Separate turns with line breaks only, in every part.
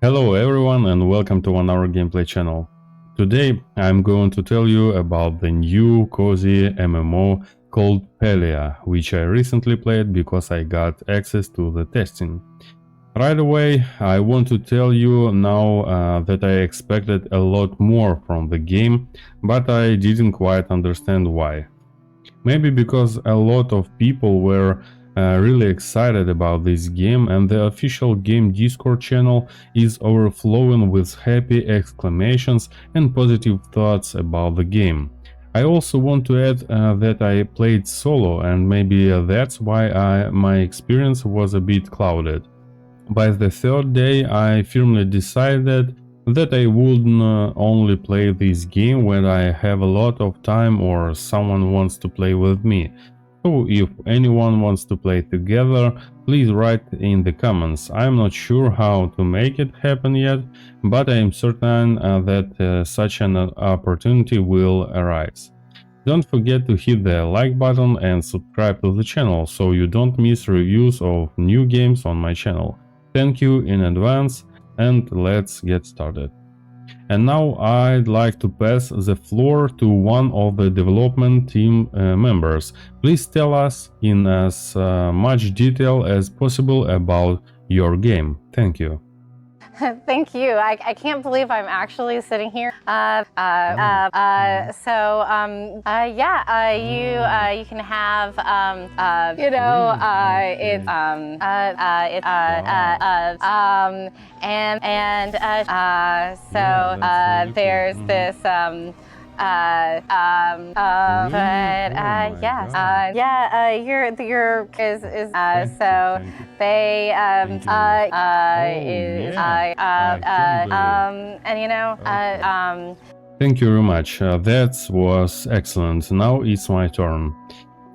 Hello everyone and welcome to 1 Hour Gameplay channel. Today I'm going to tell you about the new cozy MMO called Palia, which I recently played because I got access to the testing. Right away, I want to tell you now that I expected a lot more from the game, but I didn't quite understand why. Maybe because a lot of people were really excited about this game, and the official game Discord channel is overflowing with happy exclamations and positive thoughts about the game. I also want to add that I played solo, and maybe that's why my experience was a bit clouded. By the third day, I firmly decided that I wouldn't only play this game when I have a lot of time or someone wants to play with me. So if anyone wants to play together, please write in the comments. I'm not sure how to make it happen yet, but I am certain that such an opportunity will arise. Don't forget to hit the like button and subscribe to the channel so you don't miss reviews of new games on my channel. Thank you in advance, and let's get started. And now I'd like to pass the floor to one of the development team members. Please tell us in as much detail as possible about your game. Thank you.
Thank you. I can't believe I'm actually sitting here. You can have there's this
Thank you very much. That was excellent. Now it's my turn.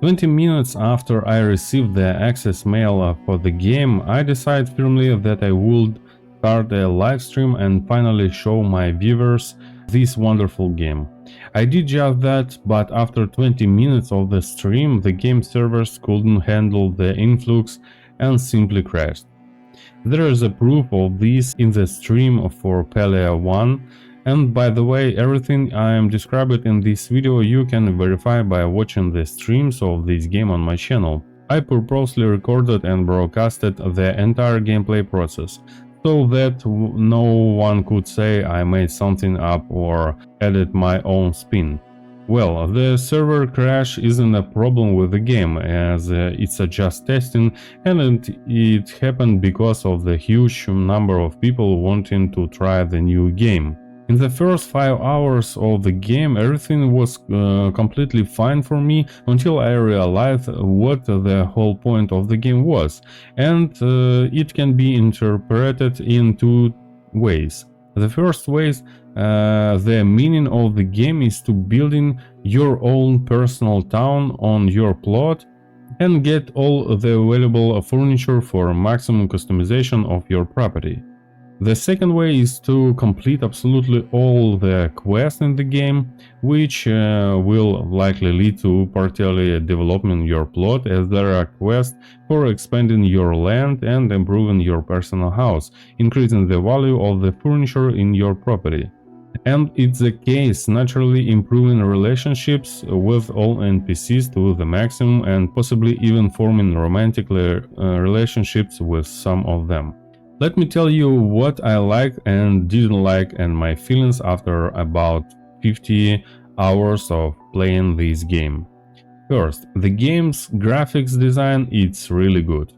20 minutes after I received the access mail for the game, I decided firmly that I would start a live stream and finally show my viewers this wonderful game. I did just that, but after 20 minutes of the stream, the game servers couldn't handle the influx and simply crashed. There is a proof of this in the stream for Palia 1, and by the way, everything I am describing in this video you can verify by watching the streams of this game on my channel. I purposely recorded and broadcasted the entire gameplay process, so that no one could say I made something up or added my own spin. Well, the server crash isn't a problem with the game, as it's just testing, and it happened because of the huge number of people wanting to try the new game. In the first 5 hours of the game, everything was completely fine for me until I realized what the whole point of the game was, and it can be interpreted in two ways. The first way, the meaning of the game is to building your own personal town on your plot and get all the available furniture for maximum customization of your property. The second way is to complete absolutely all the quests in the game, which will likely lead to partially developing your plot, as there are quests for expanding your land and improving your personal house, increasing the value of the furniture in your property. And it's the case, naturally improving relationships with all NPCs to the maximum and possibly even forming romantic relationships with some of them. Let me tell you what I like and didn't like and my feelings after about 50 hours of playing this game. First, the game's graphics design, it's really good.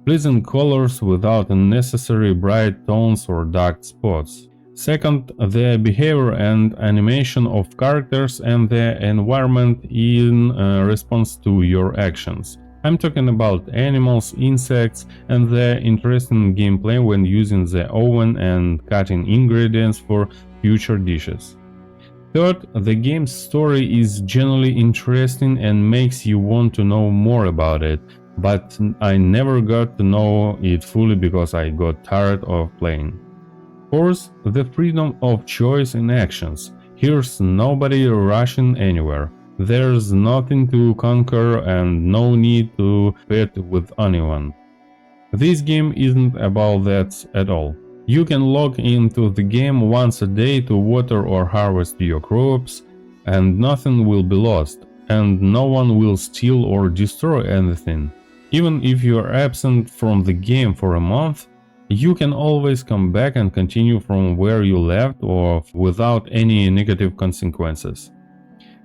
Pleasant colors without unnecessary bright tones or dark spots. Second, the behavior and animation of characters and the environment in response to your actions. I'm talking about animals, insects, and the interesting gameplay when using the oven and cutting ingredients for future dishes. Third, the game's story is generally interesting and makes you want to know more about it, but I never got to know it fully because I got tired of playing. Fourth, the freedom of choice in actions. Here's nobody rushing anywhere. There's nothing to conquer and no need to fight with anyone. This game isn't about that at all. You can log into the game once a day to water or harvest your crops, and nothing will be lost, and no one will steal or destroy anything. Even if you are absent from the game for a month, you can always come back and continue from where you left or without any negative consequences.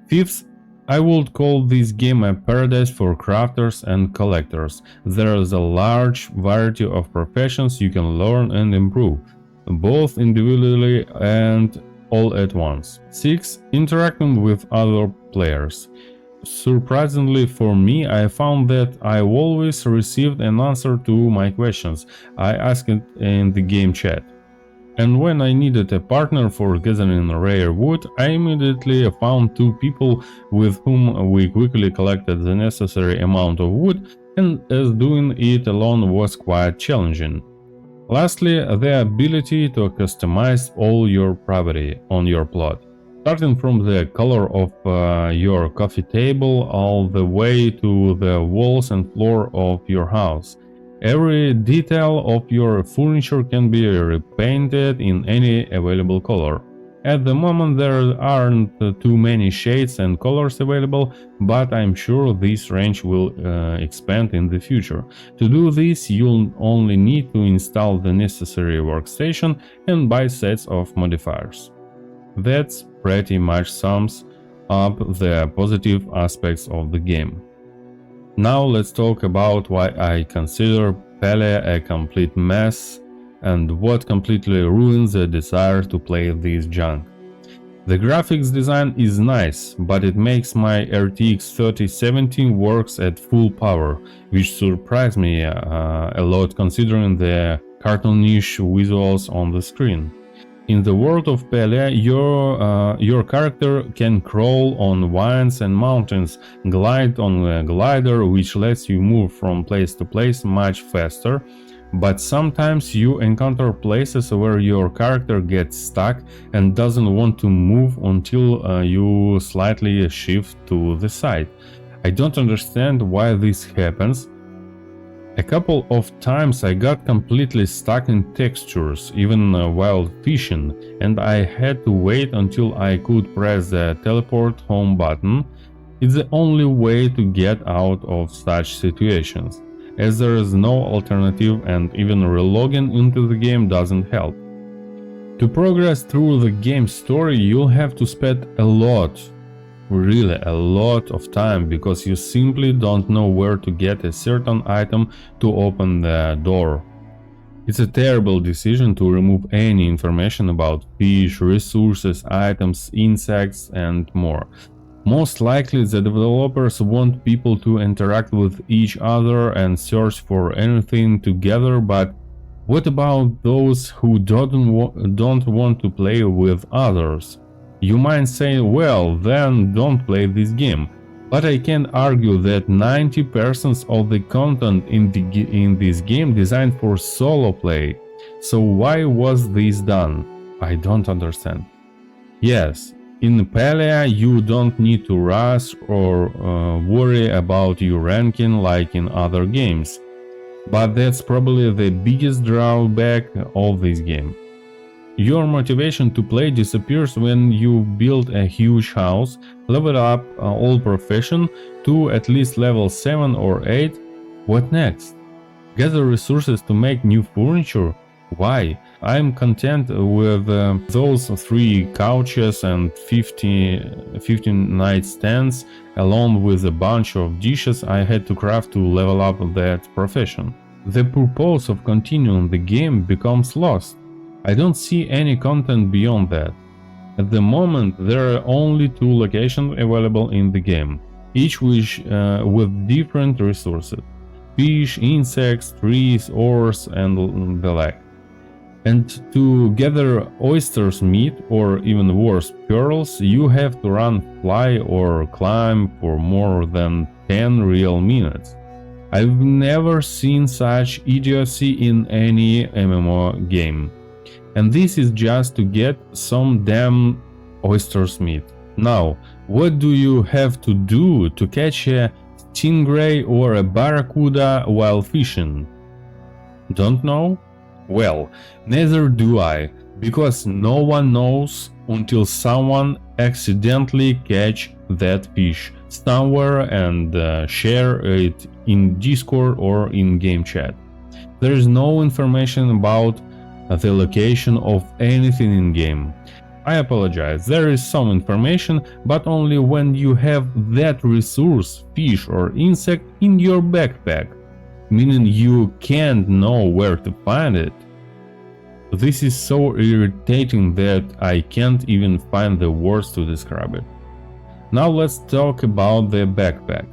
Fifth, I would call this game a paradise for crafters and collectors. There is a large variety of professions you can learn and improve, both individually and all at once. 6. Interacting with other players. Surprisingly for me, I found that I always received an answer to my questions I asked in the game chat. And when I needed a partner for gathering rare wood, I immediately found 2 people with whom we quickly collected the necessary amount of wood, and as doing it alone was quite challenging. Lastly, the ability to customize all your property on your plot, starting from the color of your coffee table all the way to the walls and floor of your house. Every detail of your furniture can be repainted in any available color. At the moment there aren't too many shades and colors available, but I'm sure this range will expand in the future. To do this, you'll only need to install the necessary workstation and buy sets of modifiers. That's pretty much sums up the positive aspects of the game. Now let's talk about why I consider Palia a complete mess and what completely ruins the desire to play this junk. The graphics design is nice, but it makes my RTX 3070 works at full power, which surprised me a lot considering the cartoonish visuals on the screen. In the world of Palia, your character can crawl on vines and mountains, glide on a glider which lets you move from place to place much faster, but sometimes you encounter places where your character gets stuck and doesn't want to move until you slightly shift to the side. I don't understand why this happens. A couple of times I got completely stuck in textures, even while fishing, and I had to wait until I could press the teleport home button. It's the only way to get out of such situations, as there is no alternative and even relogging into the game doesn't help. To progress through the game's story, you'll have to spend really a lot of time, because you simply don't know where to get a certain item to open the door. It's a terrible decision to remove any information about fish, resources, items, insects, and more. Most likely the developers want people to interact with each other and search for anything together, but what about those who don't want to play with others? You might say, well, then don't play this game, but I can argue that 90% of the content in this game designed for solo play. So why was this done? I don't understand. Yes, in Palia you don't need to rush or worry about your ranking like in other games, but that's probably the biggest drawback of this game. Your motivation to play disappears when you build a huge house, level up all profession to at least level 7 or 8. What next? Gather resources to make new furniture? Why? I'm content with those 3 couches and 15 nightstands, along with a bunch of dishes I had to craft to level up that profession. The purpose of continuing the game becomes lost. I don't see any content beyond that. At the moment, there are only 2 locations available in the game, each with different resources: fish, insects, trees, ores, and the like. And to gather oysters meat, or even worse, pearls, you have to run, fly, or climb for more than 10 real minutes. I've never seen such idiocy in any MMO game. And this is just to get some damn oyster's meat. Now, what do you have to do to catch a stingray or a barracuda while fishing? Don't know? Well, neither do I, because no one knows until someone accidentally catch that fish somewhere and share it in Discord or in game chat. There is no information about the location of anything in game. I apologize, there is some information, but only when you have that resource, fish or insect in your backpack, meaning you can't know where to find it. This is so irritating that I can't even find the words to describe it. Now let's talk about the backpack.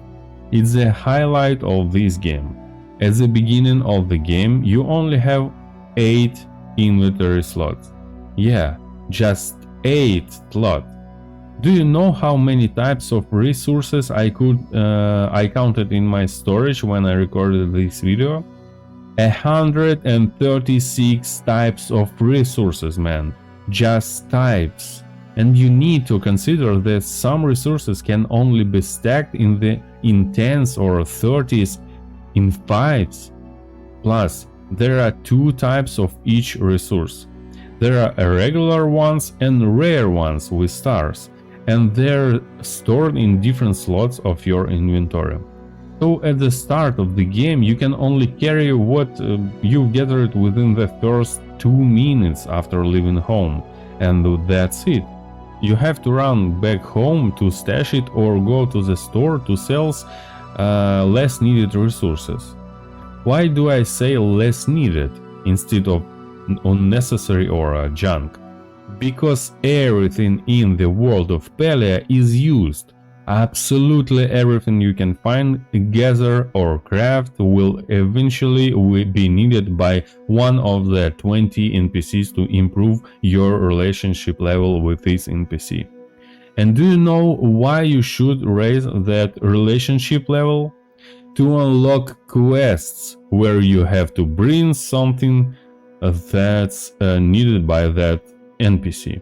It's the highlight of this game. At the beginning of the game, you only have 8 inventory slots. Yeah, just 8 slots. Do you know how many types of resources I counted in my storage when I recorded this video? 136 types of resources, man. Just types. And you need to consider that some resources can only be stacked in 10s or 30s in 5s. Plus, there are 2 types of each resource. There are irregular ones and rare ones with stars, and they're stored in different slots of your inventory. So at the start of the game, you can only carry what you gathered within the first 2 minutes after leaving home, and that's it. You have to run back home to stash it or go to the store to sell less needed resources. Why do I say less needed instead of unnecessary or junk? Because everything in the world of Palia is used. Absolutely everything you can find, gather or craft will eventually be needed by one of the 20 NPCs to improve your relationship level with this NPC. And do you know why you should raise that relationship level? To unlock quests where you have to bring something that's needed by that NPC.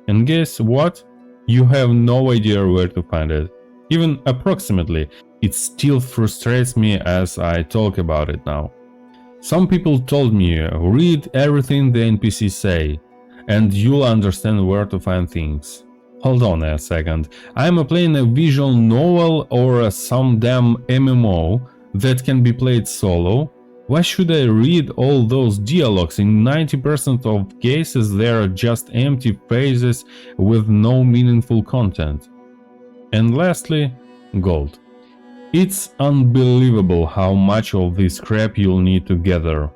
And guess what? You have no idea where to find it. Even approximately, it still frustrates me as I talk about it now. Some people told me, read everything the NPCs say, and you'll understand where to find things. Hold on a second, I'm playing a visual novel or some damn MMO that can be played solo. Why should I read all those dialogues? In 90% of cases they are just empty phrases with no meaningful content. And lastly, gold. It's unbelievable how much of this crap you'll need to gather.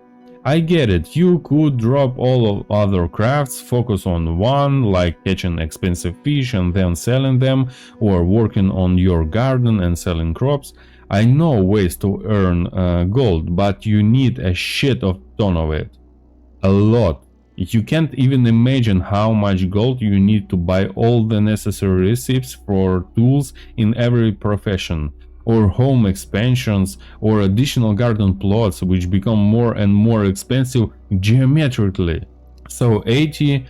I get it, you could drop all of other crafts, focus on one, like catching expensive fish and then selling them, or working on your garden and selling crops. I know ways to earn gold, but you need a shit of ton of it. A lot. You can't even imagine how much gold you need to buy all the necessary receipts for tools in every profession, or home expansions, or additional garden plots which become more and more expensive geometrically. So 80%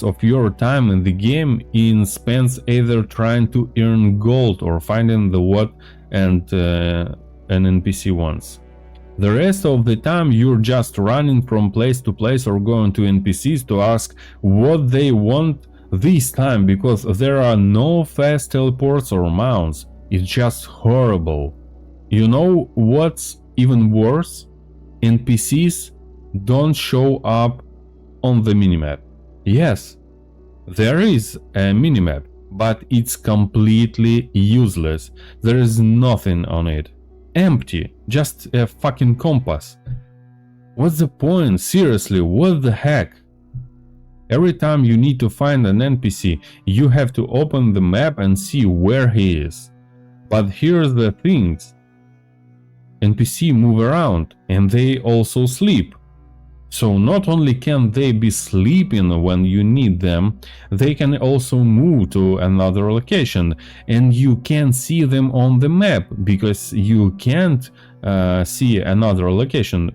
of your time in the game spends either trying to earn gold or finding the what and an NPC wants. The rest of the time you're just running from place to place or going to NPCs to ask what they want this time, because there are no fast teleports or mounts. It's just horrible. You know what's even worse? NPCs don't show up on the minimap. Yes, there is a minimap, but it's completely useless. There is nothing on it. Empty, just a fucking compass. What's the point? Seriously, what the heck? Every time you need to find an NPC, you have to open the map and see where he is. But here's the thing. NPC move around and they also sleep. So not only can they be sleeping when you need them, they can also move to another location, and you can't see them on the map because you can't see another location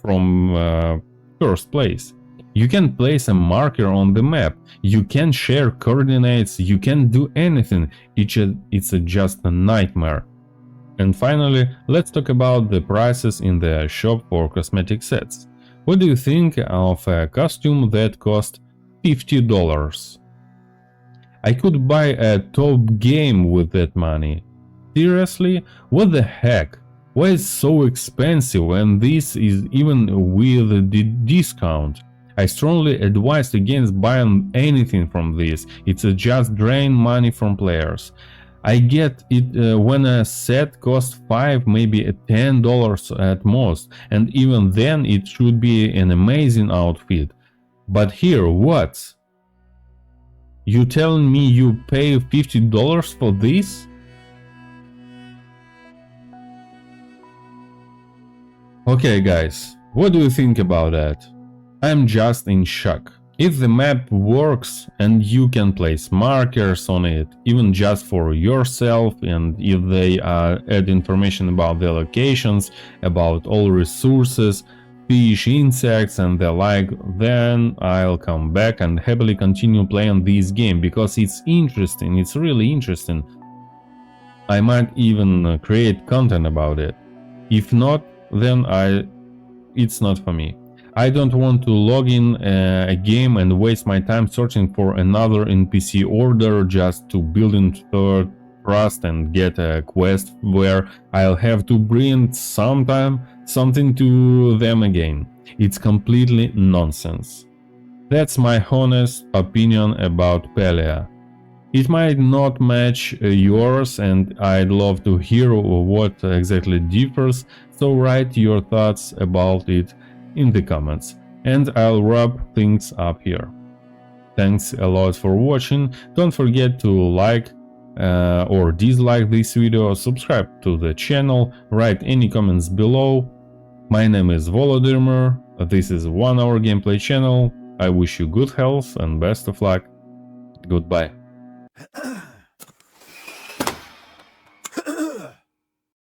from first place. You can place a marker on the map, you can share coordinates, you can't do anything. It's just a nightmare. And finally, let's talk about the prices in the shop for cosmetic sets. What do you think of a costume that cost $50? I could buy a top game with that money. Seriously? What the heck? Why is it so expensive and this is even with the discount? I strongly advise against buying anything from this, it's just drain money from players. I get it when a set costs $5, maybe $10 at most, and even then it should be an amazing outfit. But here, what? You telling me you pay $50 for this? Okay guys, what do you think about that? I'm just in shock. If the map works and you can place markers on it, even just for yourself, and if they add information about the locations, about all resources, fish, insects and the like, then I'll come back and happily continue playing this game, because it's interesting, it's really interesting. I might even create content about it. If not, then it's not for me. I don't want to log in a game and waste my time searching for another NPC order just to build in trust and get a quest where I'll have to bring something to them again. It's completely nonsense. That's my honest opinion about Palia. It might not match yours, and I'd love to hear what exactly differs, so write your thoughts about it in the comments, and I'll wrap things up here. Thanks a lot for watching, don't forget to like or dislike this video, subscribe to the channel, write any comments below. My name is Volodymyr, this is 1 Hour Gameplay channel, I wish you good health and best of luck, goodbye.